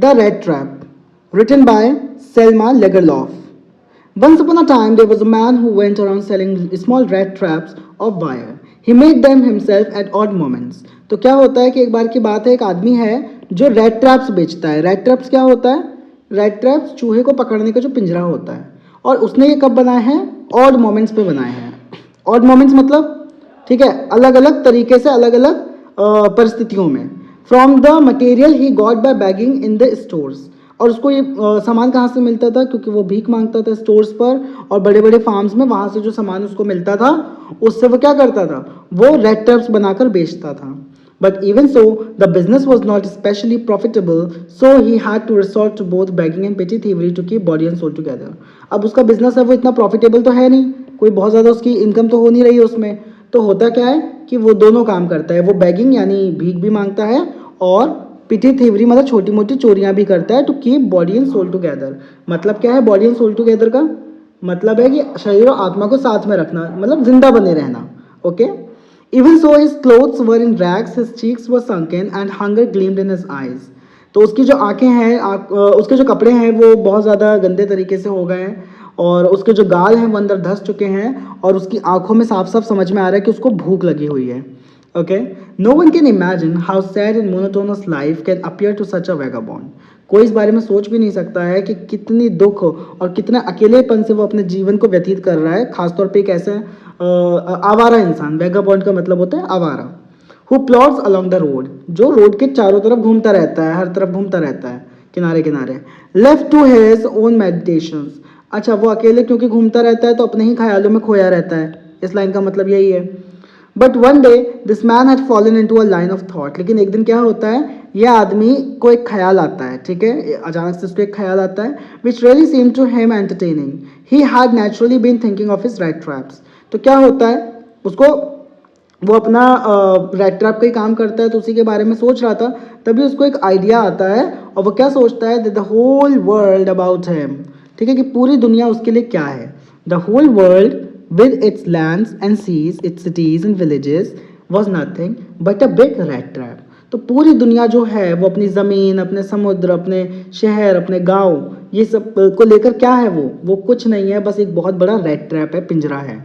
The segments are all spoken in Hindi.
The Rat Trap, written by Selma Lagerlof. Once upon a time, there was a man who went around selling small rat traps of wire. He made them himself at odd moments. तो क्या होता है कि एक बार की बात है, एक आदमी है जो रेड ट्रैप्स बेचता है. रेड ट्रैप्स क्या होता है? रेड ट्रैप्स चूहे को पकड़ने का जो पिंजरा होता है. और उसने ये कब बनाए हैं? ऑड मोमेंट्स पे बनाए हैं. ऑड मोमेंट्स मतलब ठीक है, अलग अलग तरीके से, अलग अलग परिस्थितियों में. From the material he got by begging in the stores. और उसको ये सामान कहाँ से मिलता था? क्योंकि वो भीख मांगता था स्टोर्स पर और बड़े बड़े फार्म्स में. वहाँ से जो सामान उसको मिलता था उससे वो क्या करता था? वो रेड ट्रैप्स बनाकर बेचता था. But even so, the business was not especially profitable, so he had to resort to both begging and petty thievery to keep body and soul together. अब उसका बिजनेस है वो इतना प्रॉफिटेबल तो है नहीं, कोई बहुत ज़्यादा उसकी इनकम तो हो नहीं रही है उसमें. तो होता क्या है कि वो दोनों काम करता है. वो बेगिंग यानी भीख भी मांगता है और पिटी थीवरी मतलब छोटी मोटी चोरियां भी करता है. To keep body and soul together. मतलब क्या है बॉडी एंड सोल टुगेदर का? मतलब है कि शरीर और आत्मा को साथ में रखना, मतलब जिंदा बने रहना. Okay. Even so, his clothes were in rags, his cheeks were sunken, and hunger gleamed in his eyes. तो उसकी जो आंखें हैं, उसके जो कपड़े हैं वो बहुत ज़्यादा गंदे तरीके से हो गए हैं और उसके जो गाल हैं वो अंदर धंस चुके हैं और उसकी आंखों में साफ साफ समझ में आ रहा है कि उसको भूख लगी हुई है. Okay. No one can imagine how sad and monotonous life can appear to such a vagabond. कोई इस बारे में सोच भी नहीं सकता है कि कितनी दुख और कितने अकेलेपन से वो अपने जीवन को व्यतीत कर रहा है, खासतौर पे एक ऐसे आवारा इंसान. वैगाबॉन्ड का मतलब होता है आवारा. Who plots along the road, जो रोड के चारों तरफ घूमता रहता है, हर तरफ घूमता रहता है, किनारे किनारे. Left to his own meditations. अच्छा, वो अकेले क्योंकि घूमता रहता है तो अपने ही ख्यालों में खोया रहता है. इस लाइन का मतलब यही है. But one day this man had fallen into a line of thought. लेकिन एक दिन क्या होता है, यह आदमी को एक ख्याल आता है. ठीक है, अचानक से उसको एक ख्याल आता है which really seem to him entertaining. He had naturally been thinking of his rat traps. तो क्या होता है उसको, वो अपना रेड ट्रैप का ही काम करता है तो उसी के बारे में सोच रहा था. तभी उसको एक आइडिया आता है और वो क्या सोचता है, the whole world about him. ठीक है, कि पूरी दुनिया उसके लिए क्या है. The whole world with its lands and seas, its cities and villages was nothing but a big rat trap. तो पूरी दुनिया जो है वो अपनी ज़मीन, अपने समुद्र, अपने शहर, अपने गांव, ये सब को लेकर क्या है, वो कुछ नहीं है, बस एक बहुत बड़ा रेड ट्रैप है, पिंजरा है.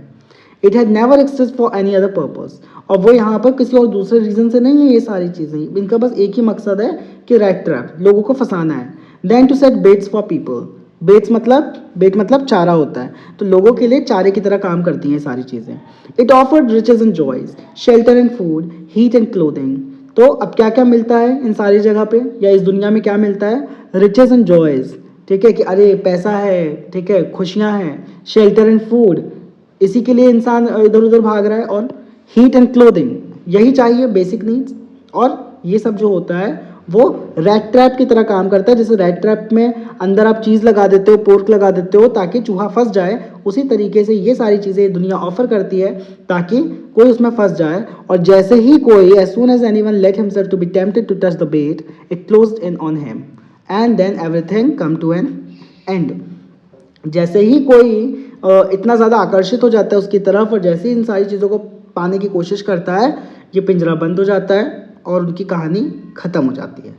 It had never exist for any other purpose. और वो यहाँ पर किसी और दूसरे रीज़न से नहीं है. ये सारी चीज़ें इनका बस एक ही मकसद है कि रेड ट्रैप, लोगों को फंसाना है. Then to set bets for people. Bet मतलब चारा होता है, तो लोगों के लिए चारे की तरह काम करती हैं सारी चीज़ें. It offered riches and joys, shelter and food, heat and clothing. तो अब क्या क्या मिलता है इन सारी जगह पे, या इस दुनिया में क्या मिलता है? Riches and joys. ठीक है, कि अरे पैसा है, ठीक है, खुशियाँ हैं. शेल्टर एंड फूड, इसी के लिए इंसान इधर उधर भाग रहा है. और हीट एंड क्लोथिंग, यही चाहिए, बेसिक नीड्स. और ये सब जो होता है वो रेड ट्रैप की तरह काम करता है. जैसे रेड ट्रैप में अंदर आप चीज़ लगा देते हो, पोर्क लगा देते हो ताकि चूहा फंस जाए, उसी तरीके से ये सारी चीज़ें दुनिया ऑफर करती है ताकि कोई उसमें फंस जाए. और जैसे ही कोई, as soon as anyone let himself to be tempted to touch the bait, it closed in on him and then everything come to an end. जैसे ही कोई इतना ज़्यादा आकर्षित हो जाता है उसकी तरफ और जैसे ही इन सारी चीज़ों को पाने की कोशिश करता है, ये पिंजरा बंद हो जाता है और उनकी कहानी ख़त्म हो जाती है.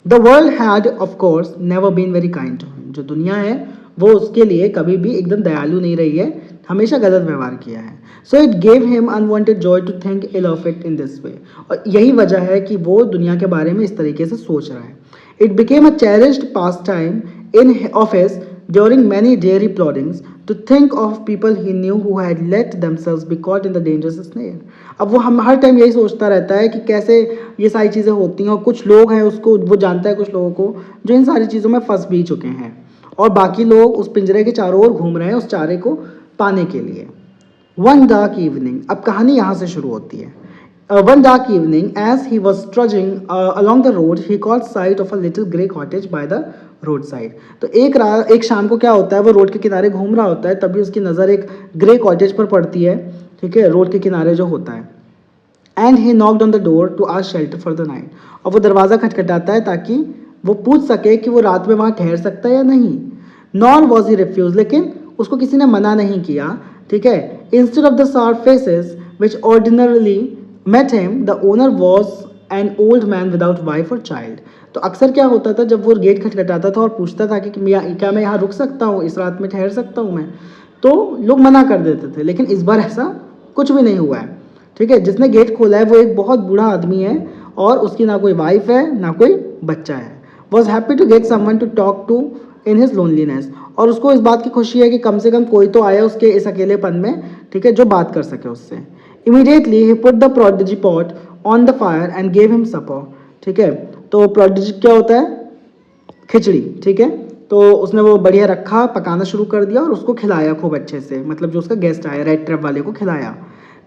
The world had of course never been very kind to him. जो दुनिया है वो उसके लिए कभी भी एकदम दयालु नहीं रही है, हमेशा गलत व्यवहार किया है. So it gave him unwanted joy to think ill of it in this way. और यही वजह है कि वो दुनिया के बारे में इस तरीके से सोच रहा है. It became a cherished pass time in office during many daily ploddings to think of people he knew who had let themselves be caught in the dangerous snare. अब वो हम हर टाइम यही सोचता रहता है कि कैसे ये सारी चीज़ें होती हैं. और कुछ लोग हैं, उसको वो जानता है कुछ लोगों को जो इन सारी चीज़ों में फंस भी चुके हैं और बाकी लोग उस पिंजरे के चारों ओर घूम रहे हैं उस चारे को पाने के लिए. वन डार्क इवनिंग, अब कहानी यहाँ से शुरू होती है. One dark evening, as he was trudging along the road, he caught sight of a little grey cottage by the roadside. तो एक शाम को क्या होता है, वो रोड के किनारे घूम रहा होता है, तभी उसकी नज़र एक ग्रे कॉटेज पर पड़ती है. ठीक है, रोड के किनारे जो होता है. And he knocked on the door to ask shelter for the night. और वो दरवाज़ा खटखटाता है ताकि वो पूछ सके कि वो रात में वहाँ ठहर सकता है या नहीं. नॉर वॉज ही रिफ्यूज, लेकिन उसको किसी ने मना नहीं किया. ठीक है, instead of the sharp faces which ordinarily met him, the owner was an old man without wife or child. तो अक्सर क्या होता था, जब वो गेट खटखटाता था और पूछता था कि क्या मैं यहाँ रुक सकता हूँ, इस रात में ठहर सकता हूँ मैं, तो लोग मना कर देते थे। लेकिन इस बार ऐसा कुछ भी नहीं हुआ है। ठीक है, जिसने गेट खोला है वो एक बहुत बूढ़ा आदमी है और उसकी ना कोई वाइफ है ना कोई बच्चा है। Was happy to get someone to talk to in his loneliness, और उसको इस बात की खुशी है कि कम से कम कोई तो आया उसके इस अकेलेपन में, ठीक है, जो बात कर सके उससे। इमीडिएटली ही put the porridge pot on the fire and gave him supper. ठीक है, तो प्रोडिजी क्या होता है, खिचड़ी। ठीक है, तो उसने वो बढ़िया रखा, पकाना शुरू कर दिया और उसको खिलाया खूब अच्छे से, मतलब जो उसका गेस्ट आया रेड ट्रैप वाले को खिलाया।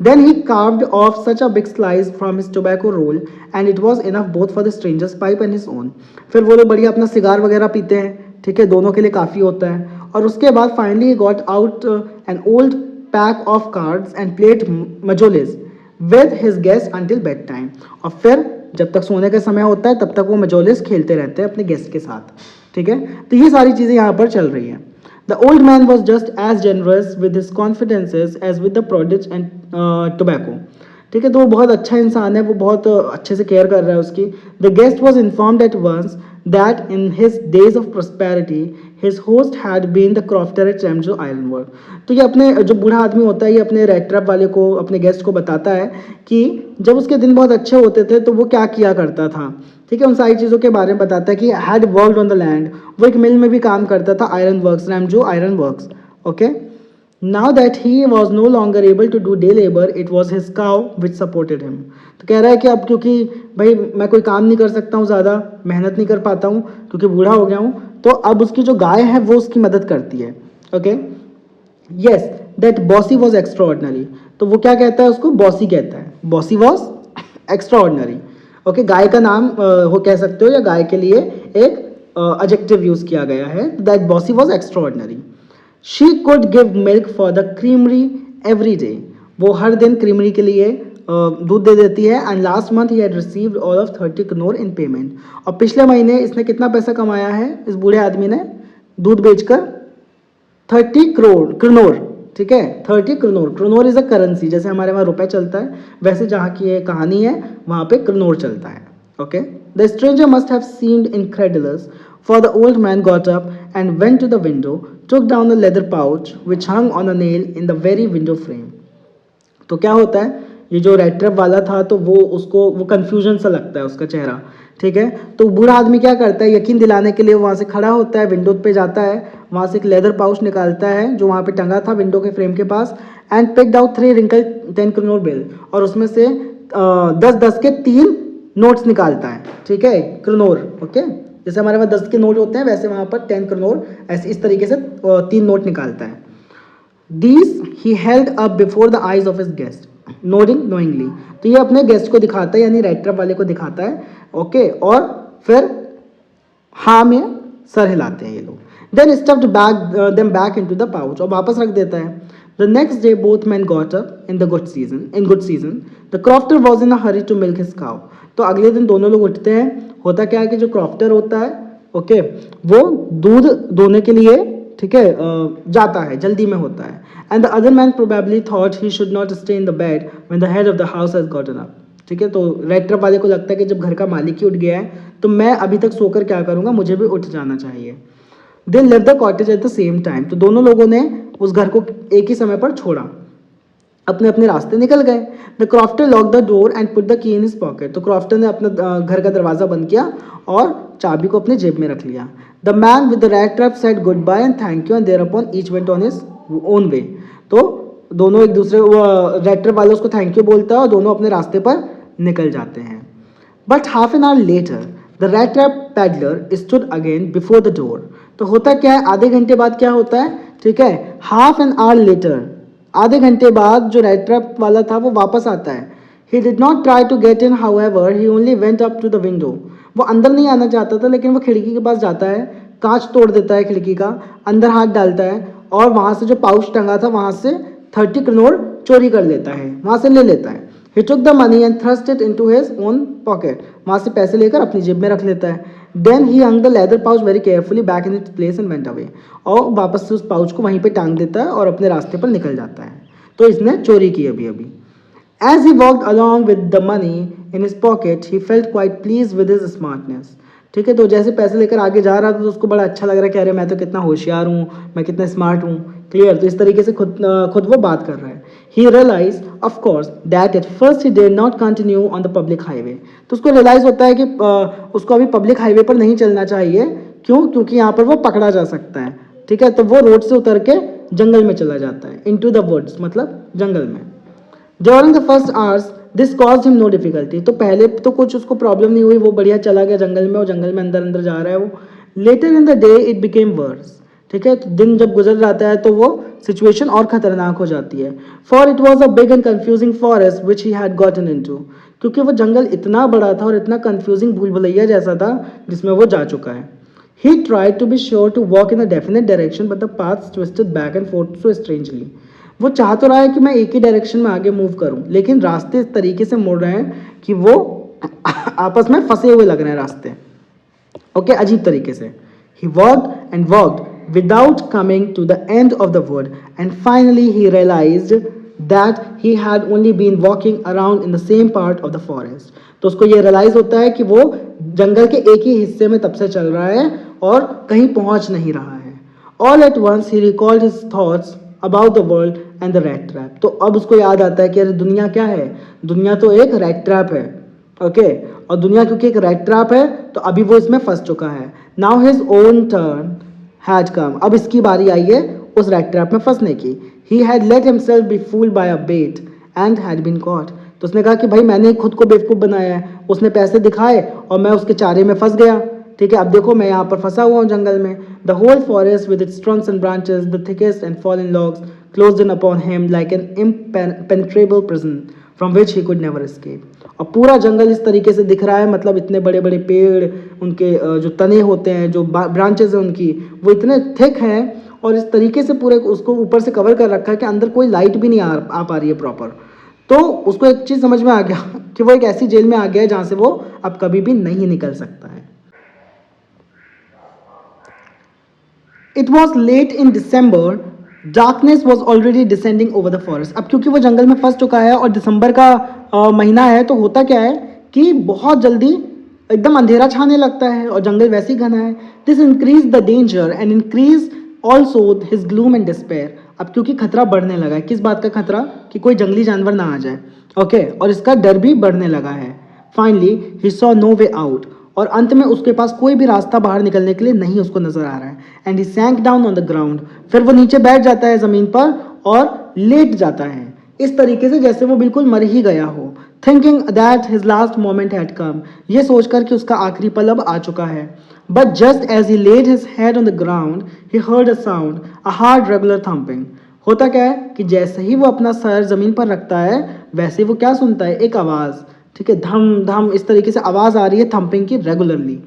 Then he carved off such a big slice from his tobacco roll and it was enough both for the stranger's pipe and his own. फिर वो लोग बढ़िया अपना सिगार वगैरह पीते हैं, ठीक है, दोनों के लिए काफ़ी होता है। और उसके बाद finally he got out an old pack of cards and played majoles with his guests until bedtime. और फिर जब तक सोने का समय होता है तब तक वो मजोलिस खेलते रहते हैं अपने गेस्ट के साथ। ठीक है, तो ये सारी चीज़ें यहाँ पर चल रही हैं। The old man was just as generous with his confidences as with the prodigy and tobacco. ठीक है, तो वो बहुत अच्छा इंसान है, वो बहुत अच्छे से केयर कर रहा है उसकी। The guest was informed at once that in his days of prosperity his host had been the crofter at Ramjo Ironwork. तो ये अपने जो बूढ़ा आदमी होता है ये अपने रेड ट्रैप वाले को, अपने गेस्ट को बताता है कि जब उसके दिन बहुत अच्छे होते थे तो वो क्या किया करता था। ठीक है, उन सारी चीज़ों के बारे में बताता है कि had worked on the land, वो एक मिल में भी काम करता था, iron works, Ramsjo iron works. Okay, now that he was no longer able to do day labour it was his cow which supported him. तो कह रहा है कि अब क्योंकि भाई मैं कोई काम नहीं कर सकता हूँ, ज़्यादा मेहनत नहीं कर पाता हूँ क्योंकि बूढ़ा हो गया हूँ, तो अब उसकी जो गाय है वो उसकी मदद करती है। Okay, yes that bossy was extra. तो वो क्या कहता है, उसको बॉसी कहता है, बॉसी वॉज एक्स्ट्रा। ओके, गाय का नाम हो कह सकते हो या गाय के लिए एक एडजेक्टिव यूज किया गया है, that bossy was extra. She could give milk for the creamery every day, वो हर दिन क्रीमरी के लिए दूध दे देती है। And last month he had received all of 30 crore in payment, और पिछले महीने इसने कितना पैसा कमाया है, इस बूढ़े आदमी ने दूध बेचकर 30 करोड़ क्रोनोर। ठीक है, 30 kronor, kronor is a currency, जैसे हमारे वहाँ रुपए चलता है वैसे जहाँ की ये कहानी है वहाँ पे क्रोनोर चलता है। Okay, the stranger must have seemed incredulous for the old man got up and went to the window, took down a leather pouch which hung on a nail in the very window frame. तो क्या होता है, ये जो रेड ट्रैप वाला था तो वो उसको वो कन्फ्यूजन सा लगता है उसका चेहरा। ठीक है, तो बूढ़ा आदमी क्या करता है, यकीन दिलाने के लिए वहाँ से खड़ा होता है, विंडो पे जाता है, वहाँ से एक लेदर पाउच निकालता है जो वहाँ पे टंगा था विंडो के फ्रेम के पास, and picked out 3 wrinkle 10 kronor bill, और उसमें से 10-10 के 3 नोट्स निकालता है। ठीक है, क्रोनोर। ओके, जैसे हमारे पास 10 के नोट होते हैं वैसे वहाँ पर 10 करोड़ ऐसे इस तरीके से 3 नोट निकालता है। These he held up before the eyes of his guest, nodding knowingly. तो ये अपने गेस्ट को दिखाता है, यानी रेड ट्रैप वाले को दिखाता है। ओके, और फिर हाँ में सर हिलाते हैं ये लोग। Then stuffed them back into the pouch, और वापस रख देता है। The next day both men got up in good season. The crofter was in a hurry to milk his cow. तो अगले दिन दोनों लोग उठते हैं। होता क्या है कि जो क्रॉफ्टर होता है, ओके, वो दूध दोने के लिए, ठीक है, जाता है, जल्दी में होता है। And the other man probably thought he should not stay in the bed when the head of the house has gotten up. ठीक है, तो रेड ट्रैप वाले को लगता है कि जब घर का मालिक ही उठ गया है तो मैं अभी तक सोकर क्या करूंगा, मुझे भी उठ जाना चाहिए। They left the cottage at the same time, तो दोनों लोगों ने उस घर को एक ही समय पर छोड़ा, अपने अपने रास्ते निकल गए। The crofter lock the door and put the key in his pocket, तो क्रॉफ्टर ने अपना घर का दरवाजा बंद किया और चाबी को अपने जेब में रख लिया। The man with the rat trap said good bye and thank you and thereupon each went on his own way. तो दोनों एक दूसरे, रेड ट्रैप वाले उसको थैंक यू बोलता है और दोनों अपने रास्ते पर निकल जाते हैं। But half an hour later the rat trap peddler stood again before the door. तो होता क्या है, आधे घंटे बाद क्या होता है, ठीक है, हाफ एन आवर लेटर, आधे घंटे बाद जो रेड ट्रैप वाला था वो वापस आता है। He did not try to get in however he only went up to the window. वो अंदर नहीं आना चाहता था लेकिन वो खिड़की के पास जाता है, कांच तोड़ देता है खिड़की का, अंदर हाथ डालता है और वहाँ से जो पाउच टंगा था वहाँ से 30 करोड़ चोरी कर लेता है, वहाँ से ले लेता है। He took the money and thrust it into his own pocket. वहाँ से पैसे लेकर अपनी जेब में रख लेता है। Then he hung the leather pouch very carefully back in its place and went away. और वापस से उस पाउच को वहीं पे टांग देता है और अपने रास्ते पर निकल जाता है। तो इसने चोरी की अभी अभी। As he walked along with the money in his pocket, he felt quite pleased with his smartness. ठीक है। तो जैसे पैसे लेकर आगे जा रहा था तो उसको बड़ा अच्छा लग रहा है कि अरे मैं तो कितना होशियार हूँ, मैं कितना स्मार्ट हूँ। क्लियर। तो इस तरीके से खुद वो बात कर रहा है। He realise of course that at first he did not continue on the public highway. तो उसको रियलाइज होता है कि उसको अभी पब्लिक हाईवे पर नहीं चलना चाहिए। क्यों? क्योंकि यहाँ पर वो पकड़ा जा सकता है। ठीक है। तो वो रोड से उतर के जंगल में चला जाता है, इन टू द वुड्स, मतलब जंगल में। During the first hours this cause him no difficulty. तो पहले तो कुछ उसको प्रॉब्लम नहीं हुई, वो बढ़िया चला गया जंगल में, और जंगल में अंदर अंदर जा रहा है वो। Later in the day it became worse. ठीक है। तो दिन जब गुजर जाता है तो वो सिचुएशन और खतरनाक हो जाती है। For it was a big and confusing forest which he had gotten into. क्योंकि वो जंगल इतना बड़ा था और इतना कन्फ्यूजिंग भूल भुलैया जैसा था जिसमें वो जा चुका है। He tried to be sure to walk in a definite direction, but the paths twisted back and forth so strangely. वो चाह तो रहा है कि मैं एक ही डायरेक्शन में आगे मूव करूं, लेकिन रास्ते इस तरीके से मुड़ रहे हैं कि वो आपस में फंसे हुए लग रहे हैं रास्ते। ओके, अजीब तरीके से। He walked and walked without coming to the end of the wood, and finally he realized that he had only been walking around in the same part of the forest. तो उसको ये रियलाइज होता है कि वो जंगल के एक ही हिस्से में तब से चल रहा है और कहीं पहुंच नहीं रहा है। All at once he recalled his thoughts about the world and the rat trap. तो अब उसको याद आता है कि अरे दुनिया क्या है? दुनिया तो एक रैट ट्रैप है। ओके। और दुनिया क्योंकि एक रैट ट्रैप है तो अभी वो इसमें फंस चुका है। Now his own turn had come. अब इसकी बारी आई है उस रैट ट्रैप में फंसने की। He had let himself be fooled by a bait and had been caught. तो उसने कहा कि भाई मैंने खुद को बेवकूफ़ बनाया है, उसने पैसे दिखाए और मैं उसके चारे में फंस गया। ठीक है। अब देखो मैं यहाँ पर फंसा हुआ हूँ जंगल में। The whole forest with its trunks and branches, the thickest and fallen logs closed in upon him like an impenetrable prison from which he could never escape. और पूरा जंगल इस तरीके से दिख रहा है, मतलब इतने बड़े बड़े पेड़, उनके जो तने होते हैं, जो ब्रांचेस हैं उनकी, वो इतने थिक हैं और इस तरीके से पूरे उसको ऊपर से कवर कर रखा है कि अंदर कोई लाइट भी नहीं आ पा रही है प्रॉपर। तो उसको एक चीज़ समझ में आ गया कि वो एक ऐसी जेल में आ गया है जहाँ से वो अब कभी भी नहीं निकल सकता है। It was late in December, darkness was already descending over the forest. अब क्योंकि वो जंगल में फंस चुका है और दिसंबर का महीना है, तो होता क्या है कि बहुत जल्दी एकदम अंधेरा छाने लगता है और जंगल वैसे ही घना है। This increase the danger and increase also his gloom and despair. अब क्योंकि खतरा बढ़ने लगा है। किस बात का खतरा? कि कोई जंगली जानवर ना आ जाए। ओके। और इसका डर भी बढ़ने लगा है। Finally he saw no way out. और अंत में उसके पास कोई भी रास्ता बाहर निकलने के लिए नहीं उसको नजर आ रहा है। And he sank down on the ground. फिर वो नीचे बैठ जाता है जमीन पर और लेट जाता है इस तरीके से जैसे वो बिल्कुल मर ही गया हो। Thinking that his last moment had come. ये सोचकर कि उसका आखिरी पल अब आ चुका है। But just as he laid his head on the ground he heard a sound, a hard regular thumping. होता क्या है कि जैसे ही वो अपना सर जमीन पर रखता है वैसे वो क्या सुनता है? एक आवाज़। ठीक है। धम धम इस तरीके से आवाज़ आ रही है थम्पिंग की regularly.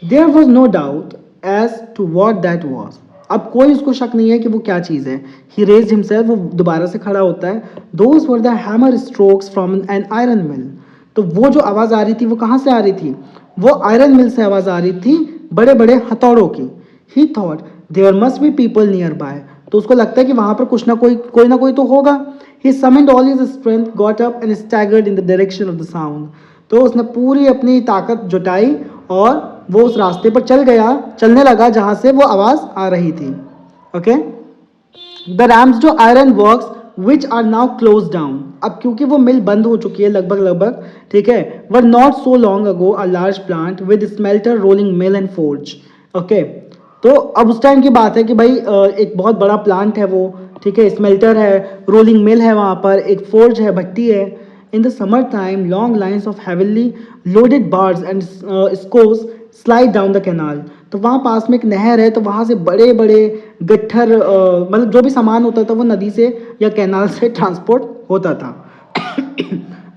There was no doubt as to what that was. अब कोई उसको शक नहीं है कि वो क्या चीज़ है। He raised himself. वो दोबारा से खड़ा होता है। Those were the hammer strokes from an iron mill. तो वो जो आवाज़ आ रही थी वो कहाँ से आ रही थी? वो आयरन मिल से आवाज़ आ रही थी, बड़े बड़े हथौड़ों की। He thought there must be people nearby. तो उसको लगता है कि वहाँ पर कुछ ना कोई तो होगा। He summoned all his strength, got up and staggered in the direction of the sound. तो उसने पूरी अपनी ताकत जुटाई और वो उस रास्ते पर चलने लगा जहाँ से वो आवाज़ आ रही थी। ओके। द रैम्स जो iron works which are now close down. अब क्योंकि वो मिल बंद हो चुकी है लगभग, ठीक है, were not so long ago a large plant with smelter, rolling mill and forge. Okay. तो अब उस टाइम की बात है कि भाई एक बहुत बड़ा प्लांट है वो, ठीक है, स्मेल्टर है, रोलिंग मिल है वहाँ पर, एक फोर्ज है, भट्टी है। In the summer time long lines of heavily loaded bars and scows slide down the canal. तो वहाँ पास में एक नहर है, तो वहाँ से बड़े बड़े गट्ठर मतलब जो भी सामान होता था वो नदी से या कैनाल से ट्रांसपोर्ट होता था।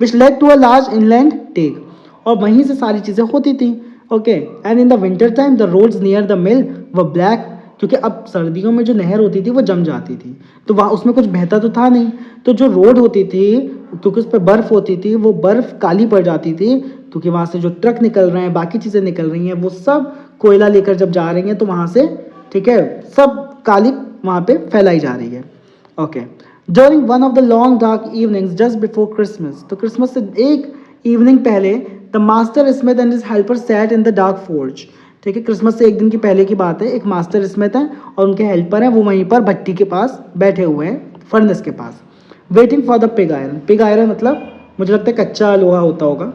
Which led to a large inland lake. और वहीं से सारी चीज़ें होती थी। Okay. And in the winter time the roads near the mill were black. क्योंकि अब सर्दियों में जो नहर होती थी वो जम जाती थी, तो वहाँ उसमें कुछ बहता तो था नहीं। तो जो रोड होती थी, क्योंकि उस पर बर्फ़ होती थी, वो बर्फ़ काली पड़ जाती थी। क्योंकि वहाँ से जो ट्रक निकल रहे हैं, बाकी चीज़ें निकल रही हैं, वो सब कोयला लेकर जब जा रही हैं तो वहाँ से, ठीक है, सब काली वहाँ पे फैलाई जा रही है। Okay. During one of the long dark evenings just before Christmas. तो क्रिसमस से एक इवनिंग पहले the master Smith and his helper sat in the dark forge. ठीक है, क्रिसमस से एक दिन की पहले की बात है। एक मास्टर स्मिथ है और उनके हेल्पर हैं, वो वहीं पर भट्टी के पास बैठे हुए हैं, फर्नेस के पास, waiting for the pig iron. Pig iron मतलब मुझे लगता है कच्चा लोहा होता होगा।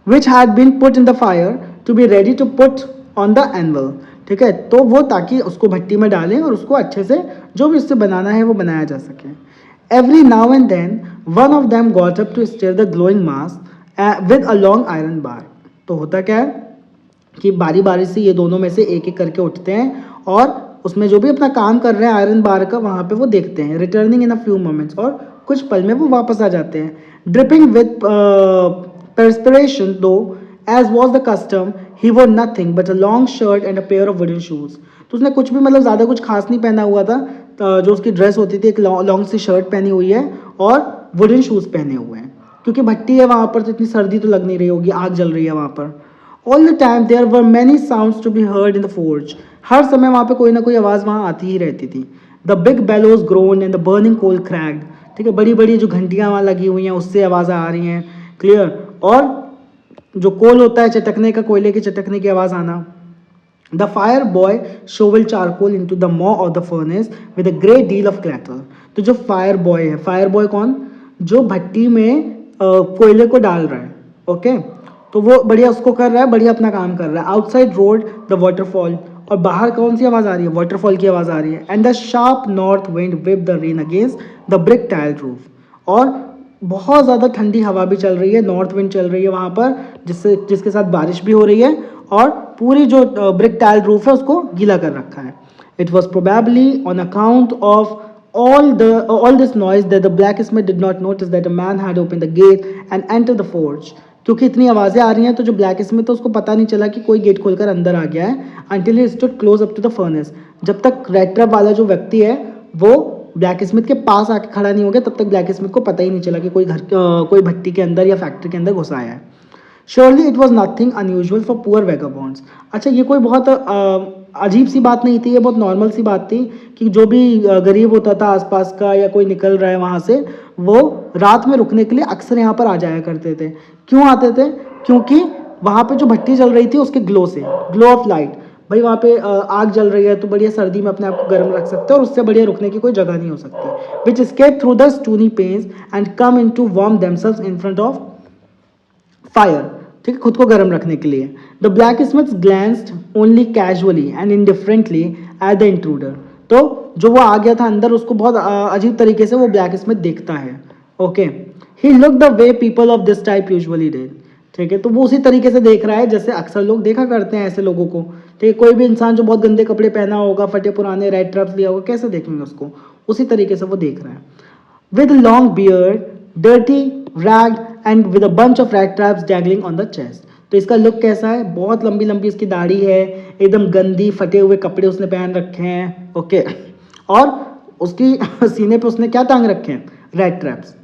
Which had been put in the fire to be ready to put on the anvil. ठीक है, तो वो ताकि उसको भट्टी में डालें और उसको अच्छे से जो भी उससे बनाना है वो बनाया जा सके। Every now and then one of them got up to stare the glowing mass with a long iron bar. तो होता क्या है कि बारी बारी से ये दोनों में से एक एक करके उठते हैं और उसमें जो भी अपना काम कर रहे हैं आयरन बार का, वहाँ पे वो देखते हैं। Returning in a few moments, और कुछ पल में वो वापस आ जाते हैं। Dripping with perspiration though, as was the custom, he wore nothing but a long shirt and a pair of wooden shoes. तो उसने कुछ भी मतलब ज़्यादा कुछ खास नहीं पहना हुआ था। तो जो उसकी ड्रेस होती थी, एक लॉन्ग सी शर्ट पहनी हुई है और वुडन शूज़ पहने हुए हैं, क्योंकि भट्टी है वहाँ पर तो इतनी सर्दी तो लग नहीं रही होगी, आग जल रही है वहाँ पर। All the time there were many sounds to be heard in the forge. हर समय वहाँ पे कोई ना कोई आवाज़ वहाँ आती ही रहती थी। The big bellows groan and the burning coal cracked. ठीक है, बड़ी बड़ी जो घंटियाँ वहाँ लगी हुई हैं उससे आवाज़ें आ रही हैं, क्लियर। और जो कोल होता है चटकने का, कोयले के चटकने की आवाज़ आना। The fire boy shovel charcoal into the maw of the furnace with a great deal of clatter. तो जो फायर बॉय है, फायर बॉय कौन, जो भट्टी में कोयले को डाल रहा है, ओके, तो वो बढ़िया उसको कर रहा है, बढ़िया अपना काम कर रहा है। आउटसाइड रोड द वाटरफॉल, और बाहर कौन सी आवाज़ आ रही है, वाटरफॉल की आवाज़ आ रही है। And the sharp north wind whip the rain against the brick tile roof, और बहुत ज़्यादा ठंडी हवा भी चल रही है, नॉर्थ विंड चल रही है वहाँ पर, जिसके साथ बारिश भी हो रही है और पूरी जो ब्रिक टाइल रूफ है उसको गीला कर रखा है। It was probably on account of all this noise that the blacksmith did not notice that a man had opened the gate and entered the forge। क्योंकि इतनी आवाज़ें आ रही हैं तो जो ब्लैक स्मिथ है उसको पता नहीं चला कि कोई गेट खोलकर अंदर आ गया है, until he stood close up to the furnace। जब तक रेड ट्रैप वाला जो व्यक्ति है वो ब्लैक स्मिथ के पास आके खड़ा नहीं हो गया, तब तक ब्लैक स्मिथ को पता ही नहीं चला कि कोई भट्टी के अंदर या फैक्ट्री के अंदर घुसा आया है। Surely it was nothing unusual for poor vagabonds. अच्छा, ये कोई बहुत अजीब सी बात नहीं थी, ये बहुत नॉर्मल सी बात थी कि जो भी गरीब होता था आसपास का या कोई निकल रहा है वहाँ से, वो रात में रुकने के लिए अक्सर यहाँ पर आ जाया करते थे। क्यों आते थे, क्योंकि वहाँ पे जो भट्टी चल रही थी उसके ग्लो से, ग्लो ऑफ लाइट, भाई वहाँ पे आग जल रही है तो बढ़िया सर्दी में अपने आप को गर्म रख सकते हैं और उससे बढ़िया रुकने की कोई जगह नहीं हो सकती। Which escape through the stony panes and come in to warm themselves in front of fire. ठीक है, खुद को गर्म रखने के लिए। The blacksmith glanced only casually and indifferently at the intruder. तो जो वो आ गया था अंदर उसको बहुत अजीब तरीके से वो ब्लैक स्मिथ देखता है, okay. He look the way people of this type usually did. ठीक है, तो वो उसी तरीके से देख रहा है जैसे अक्सर लोग देखा करते हैं ऐसे लोगों को। ठीक है, कोई भी इंसान जो बहुत गंदे कपड़े पहना होगा, फटे पुराने रेड ट्रैप्स लिया होगा, कैसे देखेंगे उसको, उसी तरीके से वो देख रहा है। With long beard, dirty, ragged and with a bunch of red traps dangling on the chest. तो इसका लुक कैसा है, बहुत लंबी लंबी इसकी दाढ़ी है, एकदम गंदी फटे हुए कपड़े उसने पहन रखे हैं, ओके। और उसकी सीने पे उसने क्या टांग रखे हैं, red traps.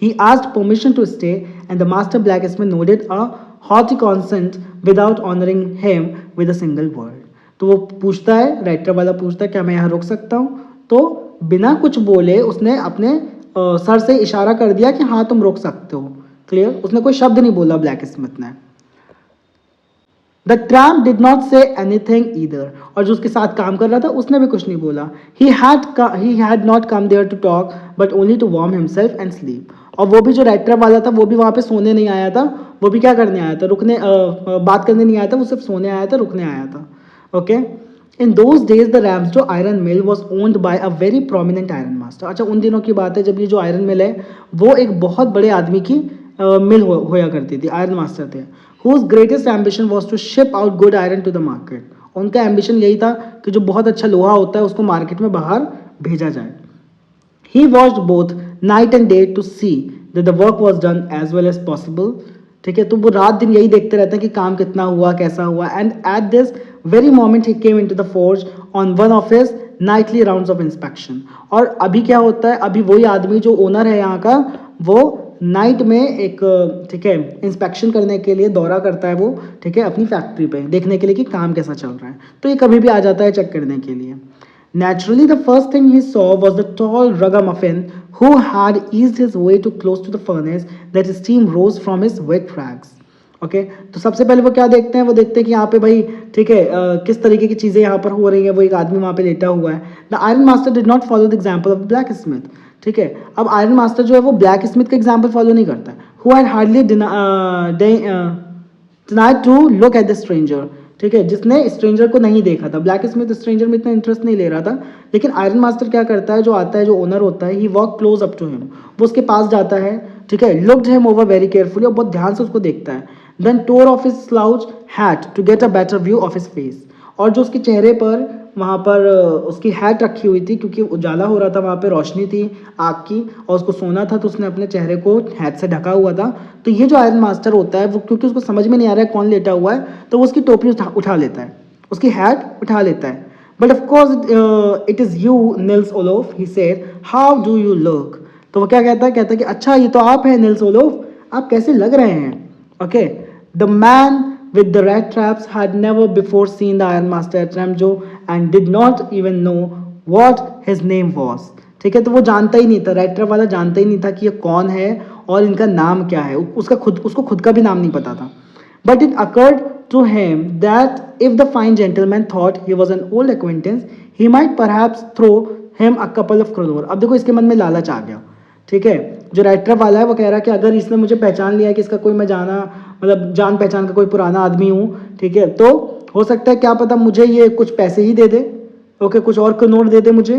He asked permission to stay and the master blacksmith nodded a haughty consent without honoring him with a single word। तो वो पूछता है, राइटर वाला पूछता है क्या मैं यहाँ रुक सकता हूँ, तो बिना कुछ बोले उसने अपने सर से इशारा कर दिया कि हाँ तुम रुक सकते हो, क्लियर। उसने कोई शब्द नहीं बोला ब्लैक स्मिथ ने। The tramp did not say anything either, और जो उसके साथ काम कर रहा था उसने भी कुछ नहीं बोला। He had not come there to talk but only to warm himself and sleep. और वो भी जो रेड ट्रैप वाला था वो भी वहाँ पे सोने नहीं आया था, वो भी क्या करने आया था, रुकने बात करने नहीं आया था, वो सिर्फ सोने आया था, रुकने आया था, okay. In those days the Ramsjo iron mill was owned by a very prominent iron master. अच्छा, उन दिनों की बात है जब ये जो आयरन मिल है वो एक बहुत बड़े आदमी की मिल होया करती थी, आयरन मास्टर थे। whose greatest ambition was to ship out good iron to the market। उनका एम्बिशन यही था कि जो बहुत अच्छा लोहा होता है उसको मार्केट में बाहर भेजा जाए। He watched both night and day to see that the work was done as well as possible। ठीक है, तो वो रात दिन यही देखते रहते हैं कि काम कितना हुआ, कैसा हुआ। And at this very moment he came into the forge on one of his Knightley rounds of inspection. और अभी क्या होता है, अभी वही आदमी जो ओनर है यहाँ का, वो नाइट में एक, ठीक है, इंस्पेक्शन करने के लिए दौरा करता है वो, ठीक है, अपनी फैक्ट्री पे देखने के लिए कि काम कैसा चल रहा है। तो ये कभी भी आ जाता है चेक करने के लिए। Naturally, the first thing he saw was the tall ragamuffin who had eased his way too close to the furnace that steam rose from his wet rags। Okay तो सबसे पहले वो क्या देखते हैं, वो देखते हैं कि यहाँ पे भाई ठीक है किस तरीके की चीज़ें यहाँ पर हो रही हैं। वो एक आदमी वहाँ पे लेटा हुआ है। The iron master did not follow the example of blacksmith. ठीक है, अब आयरन मास्टर जो है वो ब्लैक स्मिथ का एग्जाम्पल फॉलो नहीं करता है। Who had hardly denied to look at the stranger. ठीक है, जिसने स्ट्रेंजर को नहीं देखा था। ब्लैक स्मिथ स्ट्रेंजर में इतना इंटरेस्ट नहीं ले रहा था, लेकिन आयरन मास्टर क्या करता है, जो आता है, जो ओनर होता है, he walk close up to him, वो उसके पास जाता है। ठीक है, looked him over very carefully, और बहुत ध्यान से उसको देखता है। Then tore off his slouch hat to get a better view of his face, और जो उसके चेहरे पर वहाँ पर उसकी हैट रखी हुई थी, क्योंकि उजाला हो रहा था, वहाँ पे रोशनी थी आग की, और उसको सोना था, तो उसने अपने चेहरे को हैट से ढका हुआ था। तो ये जो आयरन मास्टर होता है, वो क्योंकि उसको समझ में नहीं आ रहा है कौन लेटा हुआ है, तो वो उसकी टोपी उठा लेता है, उसकी हैट उठा लेता है। But of course it is you Nils Olaf, he said, how do you look. तो वो क्या कहता है कि अच्छा ये तो आप हैं निल्स ओलोफ, आप कैसे लग रहे हैं। Okay, the man with the rat traps had never before seen the Iron Master at Ramjo and did not even know what his name was. ठीक है, तो वो जानता ही नहीं था, रेड ट्रैप वाला जानता ही नहीं था कि ये कौन है और इनका नाम क्या है। उसको खुद का भी नाम नहीं पता था। But it occurred to him that if the fine gentleman thought he was an old acquaintance, he might perhaps throw him a couple of crore. अब देखो इसके मन में लालच आ गया। ठीक है, जो रेड ट्रैप वाला है वो कह रहा है कि अगर इसने मुझे पहचान लिया कि इसका कोई मैं मतलब जान पहचान का कोई पुराना आदमी हूँ, ठीक है, तो हो सकता है क्या पता मुझे ये कुछ पैसे ही दे दे। ओके, कुछ और नोट दे दे मुझे।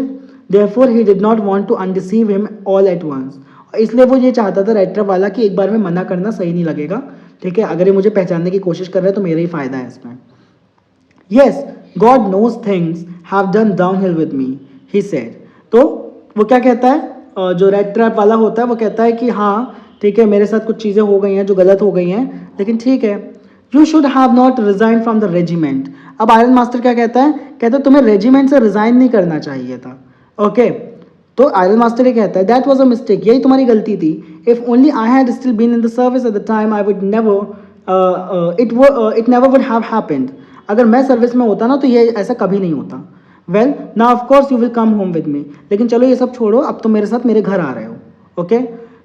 Therefore he did not want to undeceive him all at once, इसलिए वो ये चाहता था रेड ट्रैप वाला कि एक बार में मना करना सही नहीं लगेगा। ठीक है, अगर ये मुझे पहचानने की कोशिश कर रहा है तो मेरा ही फायदा है इसमें। Yes, God knows things have done downhill with me, he said. तो वो क्या कहता है, जो रेड ट्रैप वाला होता है वो कहता है कि हाँ ठीक है, मेरे साथ कुछ चीज़ें हो गई हैं जो गलत हो गई हैं, लेकिन ठीक है, you should have not resign from the regiment. अब आयरन मास्टर क्या कहता है, कहता है तुम्हें रेजिमेंट से रिजाइन नहीं करना चाहिए था। ओके, तो आयरन मास्टर ये कहता है दैट वाज अ मिस्टेक, यही तुम्हारी गलती थी। If only I had still been in the service at the time I would never it never would have happened. अगर मैं सर्विस में होता ना तो ये ऐसा कभी नहीं होता। Well now of course you will come home with me, लेकिन चलो ये सब छोड़ो, अब तो मेरे साथ मेरे घर आ रहे हो। Okay,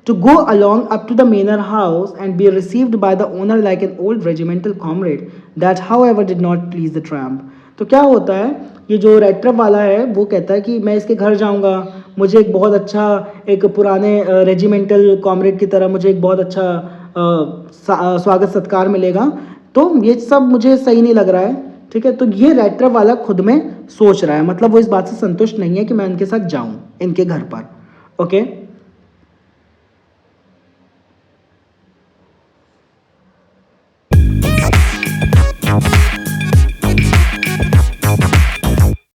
to go along up to the manor house and be received by the owner like an old regimental comrade, that however did not please the tramp. तो क्या होता है, ये जो रेड ट्रैप वाला है वो कहता है कि मैं इसके घर जाऊंगा, मुझे एक बहुत अच्छा, एक पुराने रेजिमेंटल कॉमरेड की तरह मुझे एक बहुत अच्छा स्वागत सत्कार मिलेगा। तो ये सब मुझे सही नहीं लग रहा है। ठीक है, तो ये रेड ट्रैप वाला खुद में सोच रहा है, मतलब वो इस बात से संतुष्ट नहीं है कि मैं इनके साथ जाऊं इनके घर पर। ओके,